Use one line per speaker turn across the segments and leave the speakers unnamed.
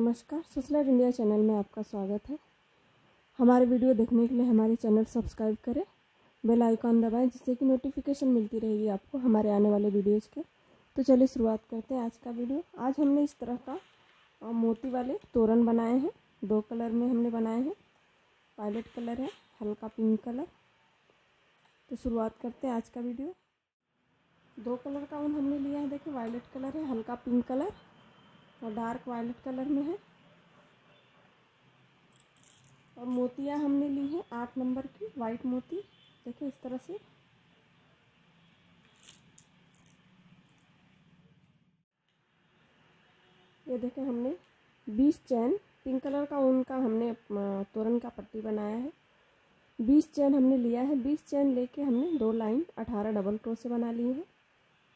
नमस्कार, सुसलाइट India channel में आपका स्वागत है। हमारे वीडियो देखने के लिए हमारे चैनल सब्सक्राइब करें, बेल आइकॉन दबाएं जिससे कि नोटिफिकेशन मिलती रहेगी आपको हमारे आने वाले वीडियोज़ के। तो चलिए शुरुआत करते हैं आज का वीडियो। आज हमने इस तरह का मोती वाले तोरण बनाए हैं। 2 कलर में हमने बनाए हैं, वायलेट कलर है, हल्का पिंक कलर। तो शुरुआत करते हैं आज का वीडियो। 2 कलर का ऊन हमने लिया है। देखिए, वायलेट कलर है, हल्का पिंक कलर और डार्क वायलेट कलर में है। और मोतियाँ हमने ली है 8 नंबर की वाइट मोती। देखिए इस तरह से। ये देखें, हमने 20 चैन पिंक कलर का ऊन का हमने तोरण का पट्टी बनाया है। 20 चैन हमने लिया है। 20 चैन लेके हमने 2 लाइन 18 डबल क्रोशे बना लिए हैं।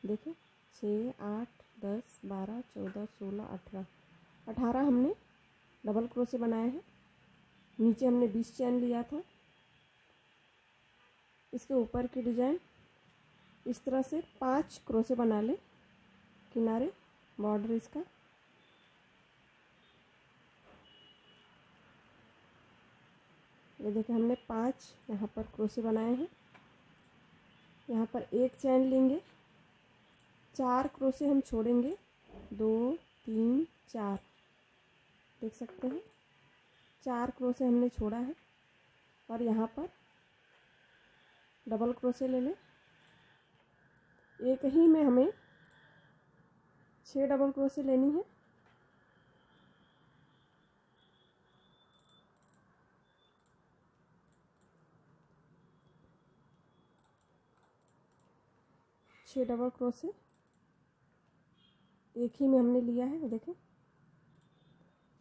देखिए 6, 8, 10, 12, 14, 16, 18 हमने डबल क्रोशे बनाए हैं। नीचे हमने 20 चैन लिया था। इसके ऊपर की डिजाइन इस तरह से 5 क्रोशे बना ले किनारे बॉर्डर इसका। ये देखिए, हमने 5 यहाँ पर क्रोशे बनाए हैं। यहाँ पर 1 चैन लेंगे, 4 क्रोशे हम छोड़ेंगे, 2, 3, 4। देख सकते हैं 4 क्रोशे हमने छोड़ा है। और यहाँ पर डबल क्रोशे ले लें। एक ही में हमें 6 डबल क्रोशे लेनी है। छः डबल क्रोशे एक ही में हमने लिया है। देखें,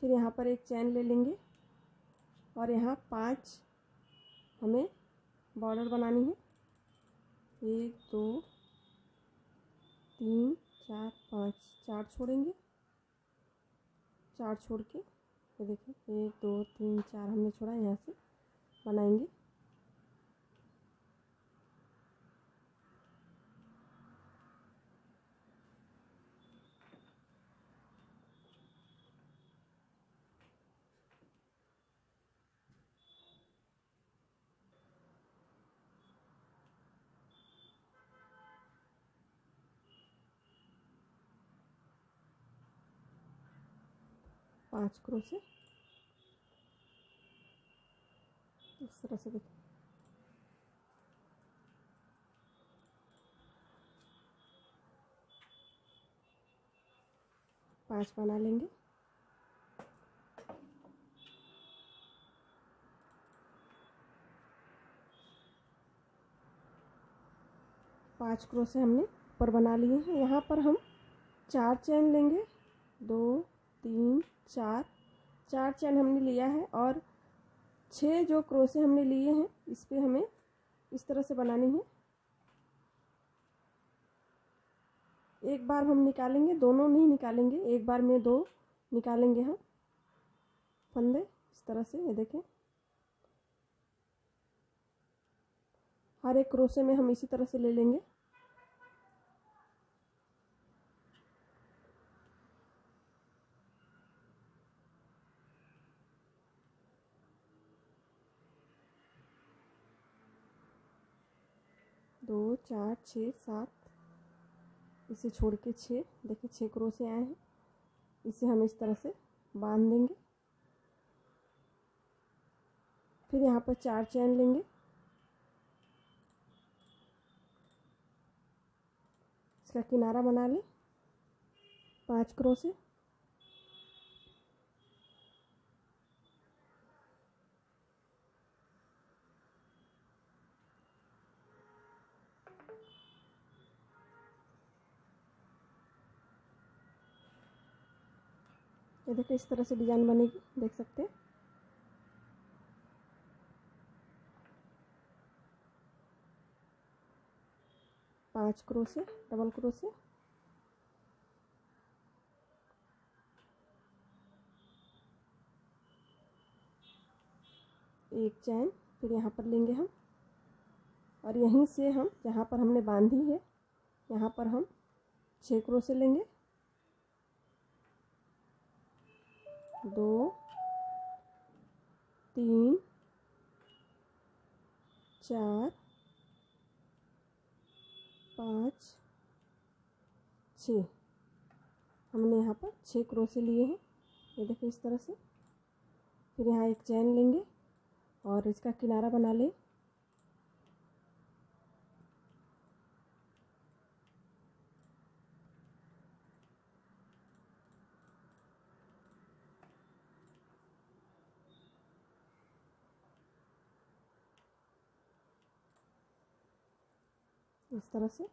फिर यहाँ पर 1 चैन ले लेंगे और यहाँ 5 हमें बॉर्डर बनानी है। 1, 2, 3, 4, 5, 4 छोड़ेंगे। 4 छोड़ के ये देखें 1, 2, 3, 4 हमने छोड़ा। यहाँ से बनाएंगे। पाँच क्रोशे इस तरह से देखें। पाँच बना लेंगे। पाँच क्रोशे हमने ऊपर बना लिए हैं। यहाँ पर हम 4 चैन लेंगे, 2, 3, 4। 4 चैन हमने लिया है और 6 जो क्रोशे हमने लिए हैं इस पे हमें इस तरह से बनानी है। एक बार हम निकालेंगे, दोनों नहीं निकालेंगे, एक बार में 2 निकालेंगे हम फंदे इस तरह से। ये देखें, हर एक क्रोशे में हम इसी तरह से ले लेंगे। दो, 4, 6, 7, इसे छोड़ के 6। देखिए 6 क्रोशे आए हैं। इसे हम इस तरह से बांध देंगे। फिर यहाँ पर 4 चैन लेंगे, इसका किनारा बना लें। 5 क्रोशे ये देखिए इस तरह से डिजाइन बनेगी। देख सकते हैं। पाँच क्रोशे डबल क्रोशे, एक चैन फिर यहाँ पर लेंगे हम और यहीं से हम जहाँ पर हमने बांधी है यहाँ पर हम 6 क्रोशे लेंगे। 2 3 4 5 6। हमने यहाँ पर 6 क्रोशे लिए हैं, ये देखिए इस तरह से। फिर यहाँ एक चैन लेंगे और इसका किनारा बना लें। इस तरह से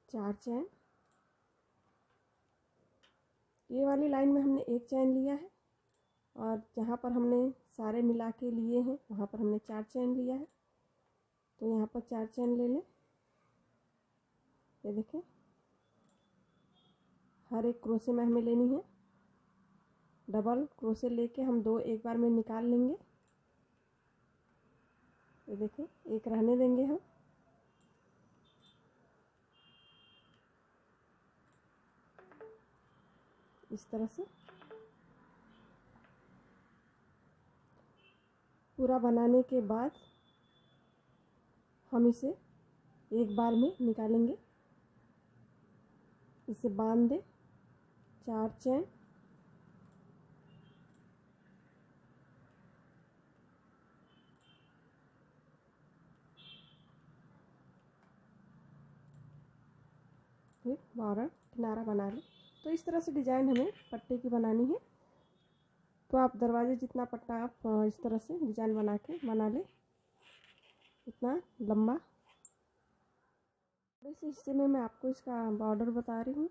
चार चैन। ये वाली लाइन में हमने एक चैन लिया है और जहाँ पर हमने सारे मिला के लिए हैं वहाँ पर हमने 4 चैन लिया है। तो यहाँ पर 4 चैन ले लें। ये देखें, हर एक क्रोशे में हमें लेनी है। डबल क्रोशे लेके हम 2 एक बार में निकाल लेंगे। ये देखें, एक रहने देंगे हम। इस तरह से पूरा बनाने के बाद हम इसे एक बार में निकालेंगे। इसे बांध दें, 4 चैन। फिर 12 किनारा बना लें। तो इस तरह से डिज़ाइन हमें पट्टे की बनानी है। तो आप दरवाजे जितना पट्टा आप इस तरह से डिज़ाइन बना लें, इतना लंबा। इस हिस्से में मैं आपको इसका बॉर्डर बता रही हूँ।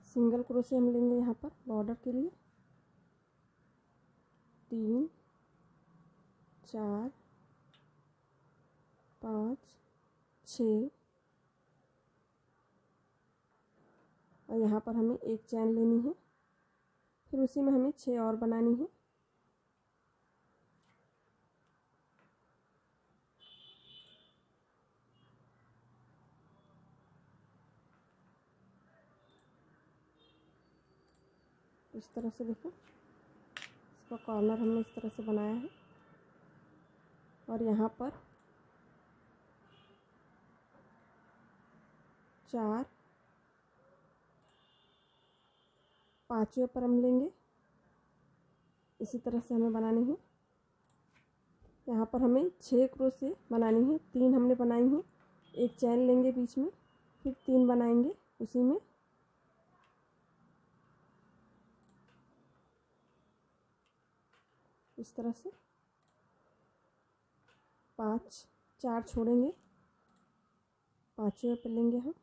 सिंगल क्रोशे हम लेंगे यहाँ पर बॉर्डर के लिए। 3 4 5 6 और यहाँ पर हमें एक चैन लेनी है। फिर उसी में हमें 6 और बनानी है। इस तरह से देखो, इसका कॉर्नर हमने इस तरह से बनाया है और यहाँ पर 4 5वें पर हम लेंगे। इसी तरह से हमें बनानी है। यहाँ पर हमें 6 क्रोशे बनानी है। 3 हमने बनाई हैं, एक चैन लेंगे बीच में, फिर 3 बनाएंगे उसी में। इस तरह से 4 छोड़ेंगे, 5वें पे लेंगे हम।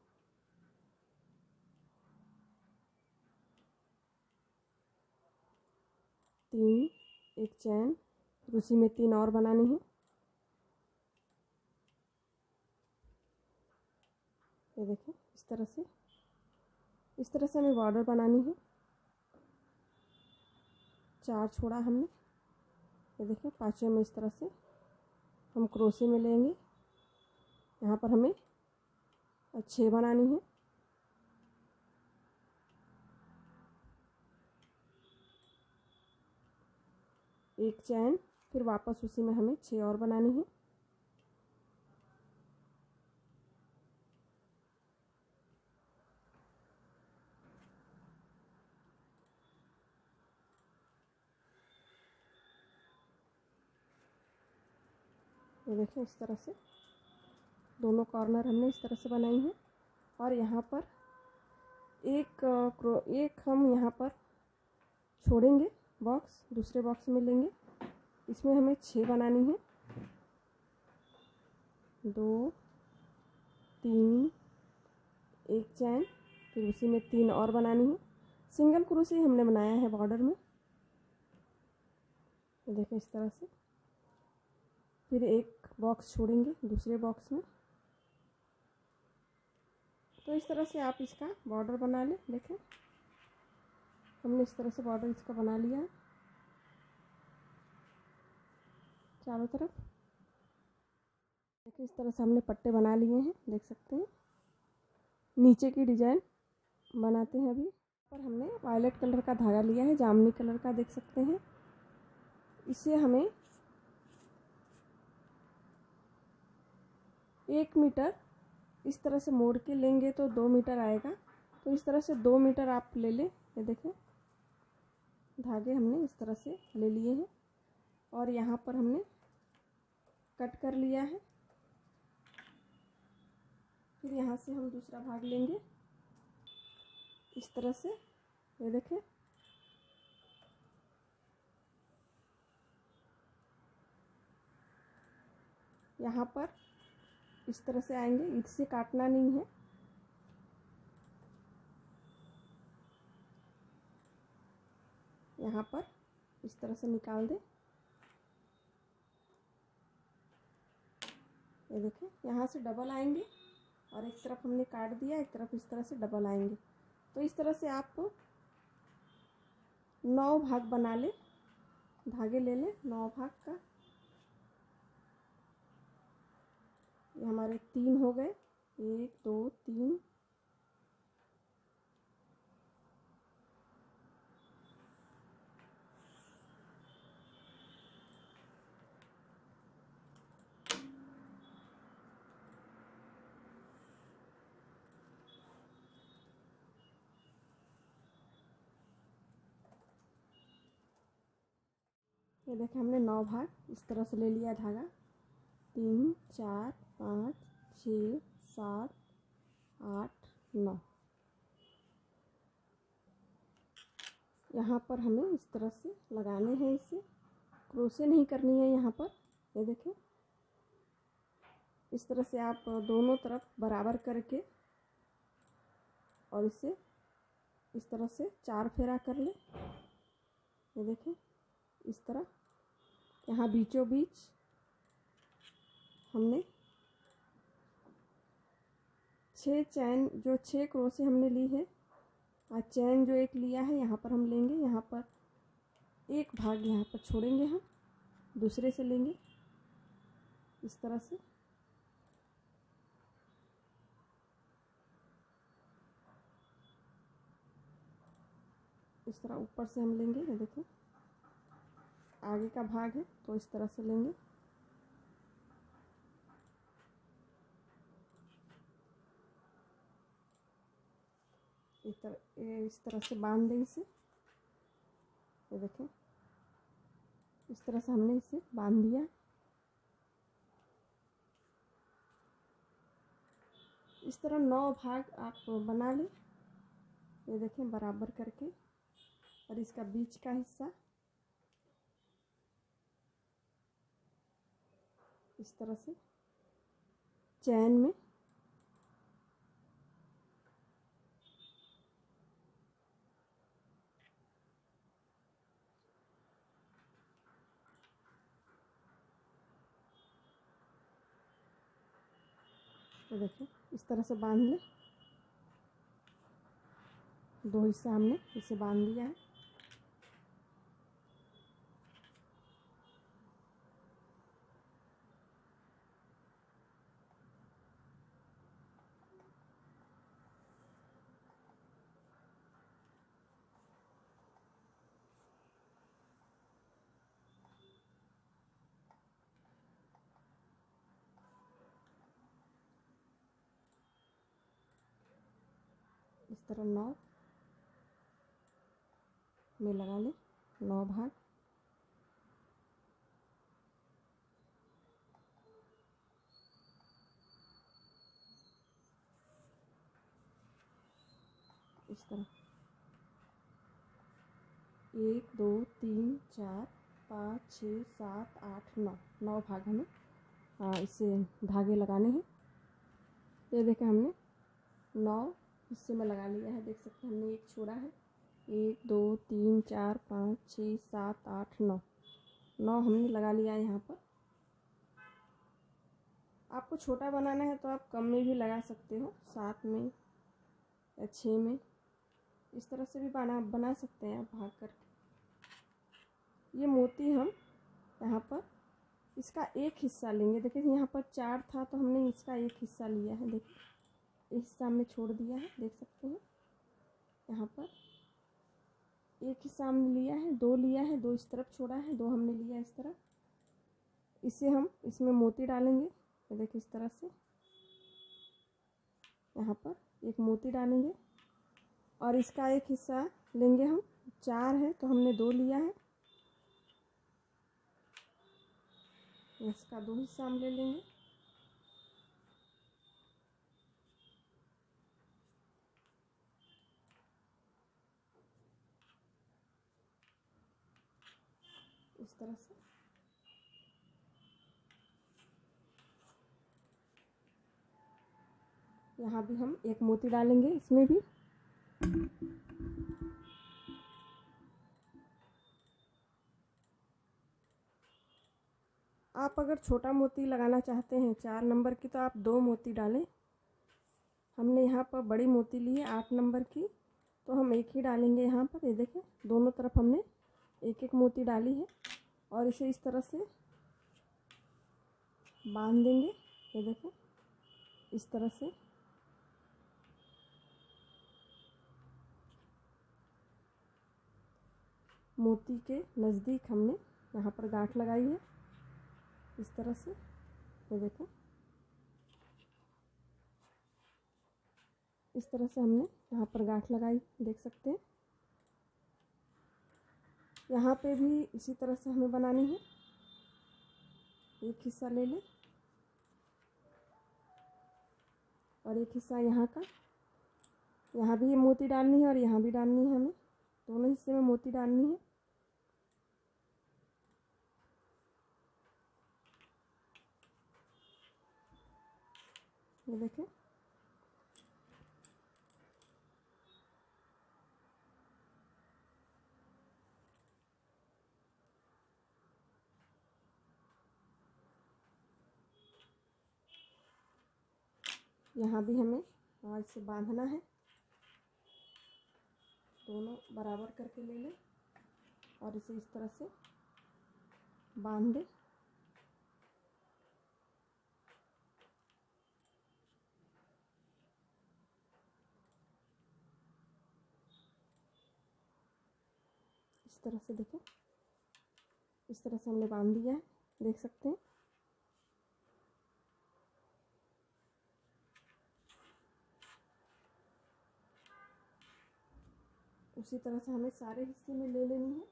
तीन, एक चैन, फिर उसी में 3 और बनानी है। ये देखें, इस तरह से हमें बॉर्डर बनानी है। 4 छोड़ा हमने। ये देखें, 5वें में इस तरह से हम क्रोशे में लेंगे। यहाँ पर हमें 6 बनानी है। एक चैन, फिर वापस उसी में हमें 6 और बनानी है। ये देखें, इस तरह से दोनों कॉर्नर हमने इस तरह से बनाई हैं। और यहाँ पर एक हम यहाँ पर छोड़ेंगे बॉक्स, दूसरे बॉक्स में लेंगे। इसमें हमें 6 बनानी है। 2 3, एक चैन, फिर उसी में 3 और बनानी है। सिंगल क्रोशे हमने बनाया है बॉर्डर में, ये देखें इस तरह से। फिर एक बॉक्स छोड़ेंगे दूसरे बॉक्स में, तो इस तरह से आप इसका बॉर्डर बना लें। देखें हमने इस तरह से बॉर्डर इसका बना लिया है चारों तरफ। देखिए इस तरह से हमने पट्टे बना लिए हैं, देख सकते हैं। नीचे की डिजाइन बनाते हैं। अभी पर हमने वायलेट कलर का धागा लिया है, जामुनी कलर का, देख सकते हैं। इसे हमें 1 मीटर इस तरह से मोड़ के लेंगे तो 2 मीटर आएगा। तो इस तरह से 2 मीटर आप ले लें। ये देखें धागे हमने इस तरह से ले लिए हैं और यहाँ पर हमने कट कर लिया है। फिर यहाँ से हम दूसरा भाग लेंगे इस तरह से, ये देखें। यहाँ पर इस तरह से आएंगे, इससे काटना नहीं है। यहाँ पर इस तरह से निकाल दें। ये देखें यहाँ से डबल आएंगे और एक तरफ हमने काट दिया, एक तरफ इस तरह से डबल आएंगे। तो इस तरह से आप 9 भाग बना लें, धागे ले लें 9 भाग का। ये हमारे 3 हो गए, 1 2 3। ये देखें हमने 9 भाग इस तरह से ले लिया धागा। 3 4 5 6 7 8 9। यहाँ पर हमें इस तरह से लगाने हैं, इसे क्रोशे नहीं करनी है यहाँ पर। ये देखें इस तरह से आप दोनों तरफ बराबर करके और इसे इस तरह से 4 फेरा कर लें। ये देखें इस तरह। यहाँ बीचों बीच हमने 6 चैन, जो 6 क्रोशे हमने ली है और चैन जो एक लिया है यहाँ पर हम लेंगे। यहाँ पर एक भाग यहाँ पर छोड़ेंगे, हम दूसरे से लेंगे इस तरह से। इस तरह ऊपर से हम लेंगे। ये देखें आगे का भाग है तो इस तरह से लेंगे। इस तरह से बांध दें इसे। ये देखें इस तरह से हमने इसे बांध दिया। इस तरह 9 भाग आप बना लें। ये देखें बराबर करके, और इसका बीच का हिस्सा इस तरह से चैन में तो देखिए इस तरह से बांध लें। 2 हिस्सा हमने इसे बांध दिया है। इस तरह 9 में लगा लें, 9 भाग। इस तरह 1 2 3 4 5 6 7 8 9, 9 भाग हमें इसे धागे लगाने हैं। ये देखें हमने 9 हिस्से में लगा लिया है, देख सकते हैं हमने एक छोड़ा है। 1 2 3 4 5 6 7 8 9 9 हमने लगा लिया है यहाँ पर। आपको छोटा बनाना है तो आप कम में भी लगा सकते हो, 7 में या 6 में, इस तरह से भी बना सकते हैं आप भाग करके। ये मोती हम यहाँ पर इसका एक हिस्सा लेंगे। देखिए यहाँ पर 4 था तो हमने इसका एक हिस्सा लिया है। देखिए इस हिस्सा हमने छोड़ दिया है, देख सकते हैं। यहाँ पर एक हिस्सा हमने लिया है, 2 लिया है, 2 इस तरफ छोड़ा है, 2 हमने लिया इस तरफ। इसे हम इसमें मोती डालेंगे। ये देखिए इस तरह से यहाँ पर एक मोती डालेंगे और इसका एक हिस्सा लेंगे हम। 4 है तो हमने 2 लिया है, इसका 2 हिस्सा हम ले लेंगे। इस तरह से यहाँ भी हम एक मोती डालेंगे, इसमें भी आप अगर छोटा मोती लगाना चाहते हैं 4 नंबर की तो आप 2 मोती डालें। हमने यहाँ पर बड़ी मोती ली है 8 नंबर की, तो हम एक ही डालेंगे यहाँ पर। ये देखें दोनों तरफ हमने एक एक मोती डाली है और इसे इस तरह से बांध देंगे। ये देखें इस तरह से मोती के नज़दीक हमने यहाँ पर गांठ लगाई है, इस तरह से। ये देखें इस तरह से हमने यहाँ पर गांठ लगाई, देख सकते हैं। यहाँ पे भी इसी तरह से हमें बनानी है। एक हिस्सा ले लें और एक हिस्सा यहाँ का, यहाँ भी ये मोती डालनी है और यहाँ भी डालनी है, हमें दोनों हिस्से में मोती डालनी है। ये देखें यहाँ भी हमें हाथ से बांधना है, दोनों बराबर करके ले लें और इसे इस तरह से बांध दें। इस तरह से देखें, इस तरह से हमने बांध दिया है, देख सकते हैं। उसी तरह से हमें सारे हिस्से में ले लेनी है।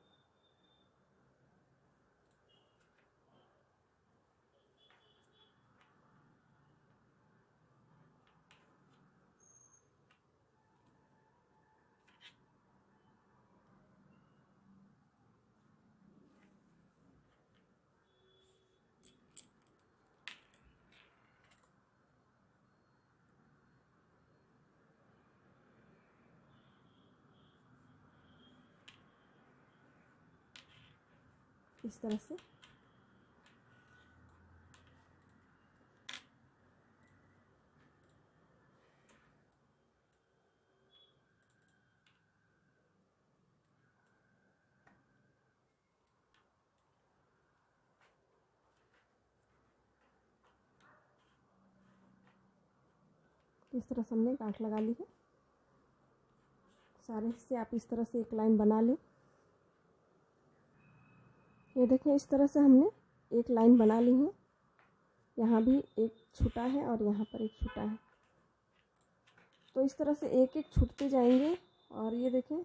इस तरह से हमने गांठ लगा ली है। सारे हिस्से आप इस तरह से एक लाइन बना लें। ये देखें इस तरह से हमने एक लाइन बना ली है। यहाँ भी एक छूटा है और यहाँ पर एक छूटा है, तो इस तरह से एक एक छूटते जाएंगे। और ये देखें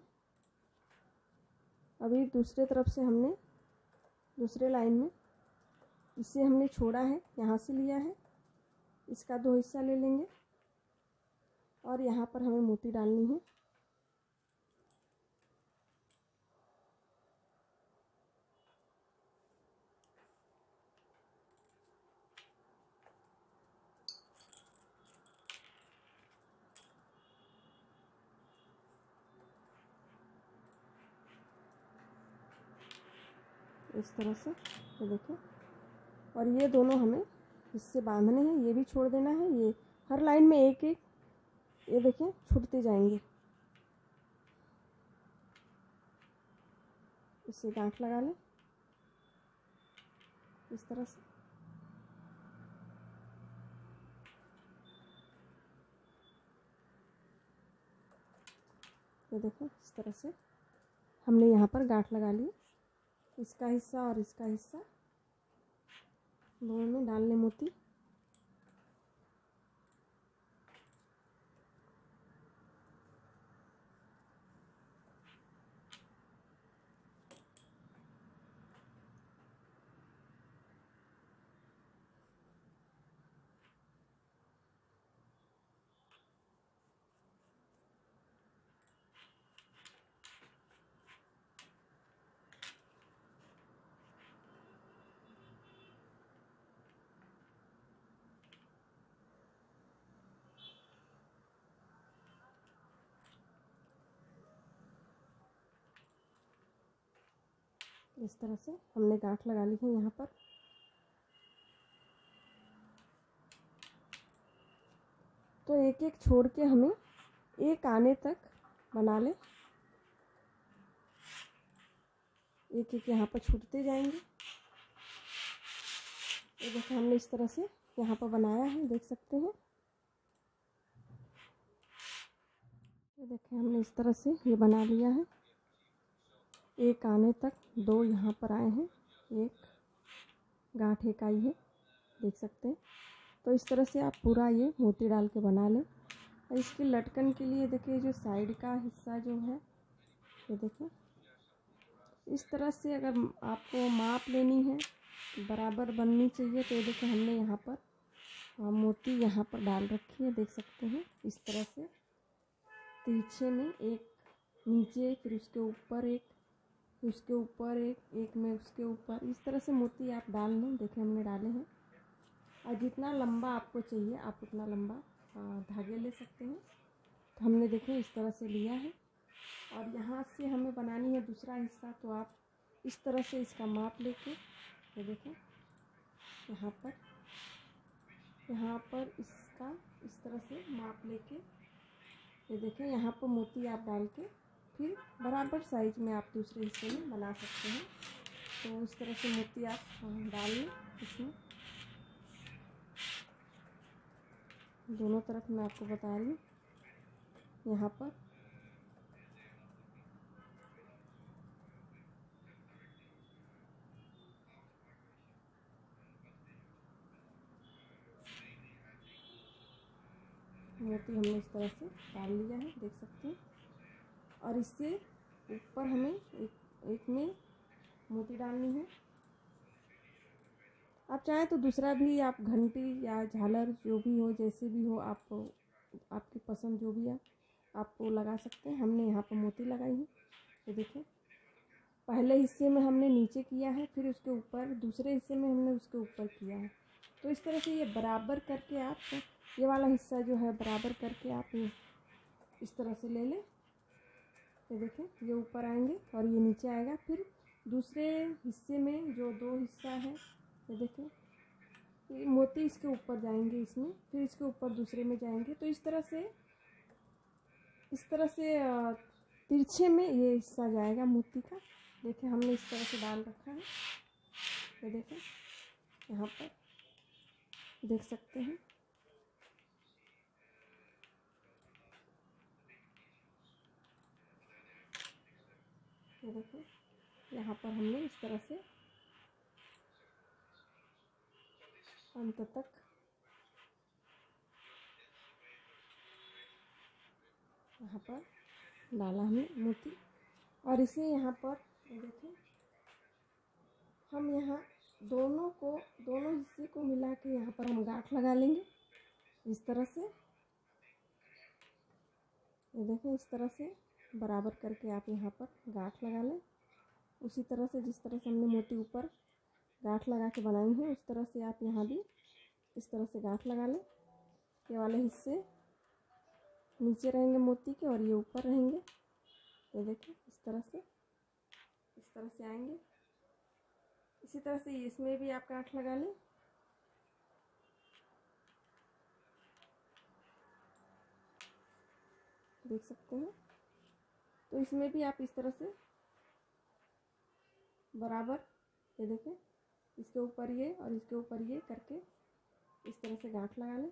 अभी दूसरे तरफ से हमने दूसरे लाइन में इसे हमने छोड़ा है, यहाँ से लिया है, इसका 2 हिस्सा ले लेंगे और यहाँ पर हमें मोती डालनी है। इस तरह से, ये देखिए। और ये दोनों हमें इससे बांधने हैं, ये भी छोड़ देना है। ये हर लाइन में एक एक, ये देखिए छूटते जाएंगे। इससे गांठ लगा लें इस तरह से। ये देखो इस तरह से हमने यहाँ पर गांठ लगा ली। इसका हिस्सा और इसका हिस्सा दोनों में डाल लें मोती। इस तरह से हमने गांठ लगा ली है यहाँ पर। तो एक एक छोड़ के हमें एक आने तक बना ले। एक एक यहाँ पर छूटते जाएंगे। ये देखिए हमने इस तरह से यहाँ पर बनाया है, देख सकते हैं। ये देखिए हमने इस तरह से ये बना लिया है। एक आने तक दो यहाँ पर आए हैं, एक गांठ एक आई है, देख सकते हैं। तो इस तरह से आप पूरा ये मोती डाल के बना लें। और इसकी लटकन के लिए देखिए जो साइड का हिस्सा जो है, ये देखिए इस तरह से अगर आपको माप लेनी है, बराबर बननी चाहिए, तो ये देखिए हमने यहाँ पर मोती यहाँ पर डाल रखी है, देख सकते हैं। इस तरह से तिरछे में एक नीचे, फिर उसके ऊपर एक, फिर उसके ऊपर एक में उसके ऊपर, इस तरह से मोती आप डाल लें। देखिए हमने डाले हैं। और जितना लंबा आपको चाहिए आप उतना लंबा धागे ले सकते हैं। तो हमने देखिए इस तरह से लिया है। और यहाँ से हमें बनानी है दूसरा हिस्सा, तो आप इस तरह से इसका माप लेके, ये देखें यहाँ पर इसका इस तरह से माप लेके, ये देखें यहाँ पर मोती आप डाल के फिर बराबर साइज में आप दूसरे हिस्से में बना सकते हैं। तो इस तरह से मोती आप डाल लें इसमें। दोनों तरफ मैं आपको बता रही हूँ। यहाँ पर मोती हमने इस तरह से डाल लिया है, देख सकते हैं। और इससे ऊपर हमें एक में मोती डालनी है। आप चाहें तो दूसरा भी आप घंटी या झालर जो भी हो, जैसे भी हो, आप आपकी पसंद जो भी है आप वो लगा सकते हैं। हमने यहाँ पर मोती लगाई है। ये देखिए पहले हिस्से में हमने नीचे किया है, फिर उसके ऊपर, दूसरे हिस्से में हमने उसके ऊपर किया है। तो इस तरह से ये बराबर करके आप ये वाला हिस्सा जो है बराबर करके आप ये इस तरह से ले लें। ये देखें ये ऊपर आएंगे और ये नीचे आएगा। फिर दूसरे हिस्से में जो दो हिस्सा है, ये देखें ये मोती इसके ऊपर जाएंगे इसमें, फिर इसके ऊपर दूसरे में जाएंगे। तो इस तरह से तिरछे में ये हिस्सा जाएगा मोती का। देखिए हमने इस तरह से डाल रखा है। ये देखें यहाँ पर देख सकते हैं। ये देखिए यहाँ पर हमने इस तरह से अंत तक यहाँ पर डाला हमने मोती। और इसे यहाँ पर देखें हम यहाँ दोनों हिस्से को मिला के यहाँ पर हम गांठ लगा लेंगे इस तरह से। ये देखें इस तरह से बराबर करके आप यहाँ पर गांठ लगा लें। उसी तरह से जिस तरह से हमने मोती ऊपर गांठ लगा के बनाई है, उस तरह से आप यहाँ भी इस तरह से गांठ लगा लें। ये वाले हिस्से नीचे रहेंगे मोती के और ये ऊपर रहेंगे। ये देखें इस तरह से आएंगे। इसी तरह से इसमें भी आप गांठ लगा लें। देख सकते हैं। तो इसमें भी आप इस तरह से बराबर, ये देखें, इसके ऊपर ये और इसके ऊपर ये करके इस तरह से गांठ लगा लें।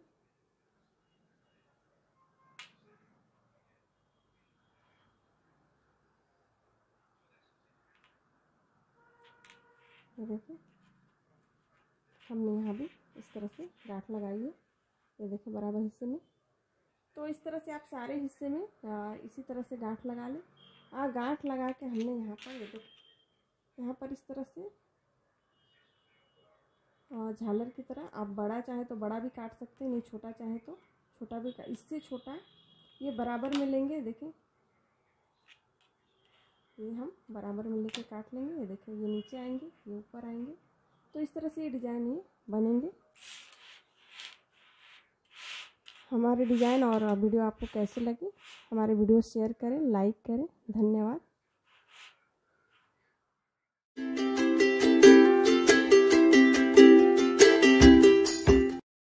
ये देखें, हमने यहाँ भी इस तरह से गांठ लगाई है। ये देखें बराबर हिस्से में। तो इस तरह से आप सारे हिस्से में इसी तरह से गांठ लगा लें। गांठ लगा के हमने यहाँ पर, ये देखें, यहाँ पर इस तरह से झालर की तरह, आप बड़ा चाहे तो बड़ा भी काट सकते हैं, नहीं छोटा चाहे तो छोटा भी, इससे छोटा ये बराबर में लेंगे। देखें, ये हम बराबर में लेके काट लेंगे। ये देखें, ये नीचे आएंगे, ये ऊपर आएंगे। तो इस तरह से ये डिज़ाइन ये बनेंगे। हमारे डिज़ाइन और वीडियो आपको कैसे लगे, हमारे वीडियो शेयर करें, लाइक करें। धन्यवाद।